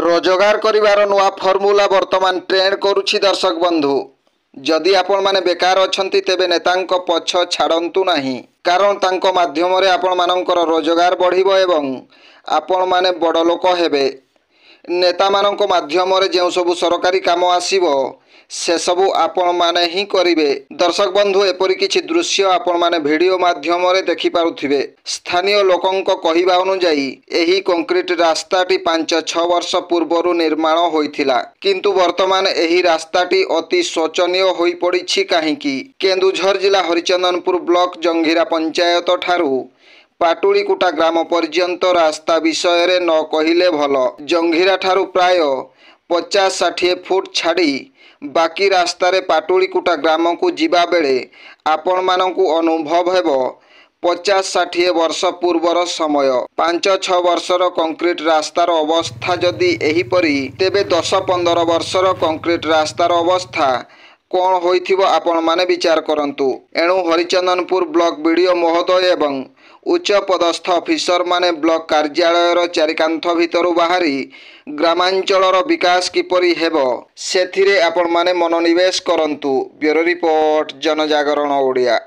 रोजगार करिवार नुआ फर्मुला वर्तमान ट्रेंड करुछि दर्शक बंधु। जदि आपण माने बेकार अछंती तेबे नेतांक पछ छाड़ंतु नाही, कारण तांको माध्यम रे आपण मानकर रोजगार बढ़िबो एवं आपण माने बड़ लोक हेबे। नेता मानक माध्यम रे जेउ सबु सरकारी काम आसीबो से सबु आपण माने ही करिवे। दर्शक बंधु एपरि किछि दृश्य आपण माने वीडियो माध्यम रे देखि पारुथिबे। स्थानीय लोकंक कहिबा अनुसार एही कंक्रीट रास्ताटी 5-6 वर्ष पूर्वरु निर्माण होइथिला, किंतु वर्तमान एही रास्ताटी अति शोचनीय होई पड़िछि। काहेकि केन्दुझर जिला हरिचंदनपुर ब्लॉक जंघिरा पंचायत ठारू पाटुलीकुटा ग्राम पर्यंत रास्ता विषय रे न कहिले भल। जंघिरा ठारू प्राय 50-60 फुट छाड़ी बाकी रास्तारे पाटुलीकुटा ग्राम को जिबा बेले आपण मानकु अनुभव हेबो 50-60 वर्ष पूर्वर समय। 5-6 वर्षर कंक्रीट रास्तार अवस्था जदि एहीपरि तेबे 10-15 वर्षर कंक्रीट रास्तार अवस्था कौन होइथिबो आपण माने विचार करंतु। एणु हरिचंदनपुर ब्लॉक बीडीओ महोदय एवं उच्च पदस्थ ऑफिसर माने ब्लॉक कार्यालयर चारिकांथ भितरु बाहरी ग्रामांचलर विकास किपरि हेबो सेथिरे आपण माने मनोनिवेश करंतु। ब्यूरो रिपोर्ट, जनजागरण ओडिया।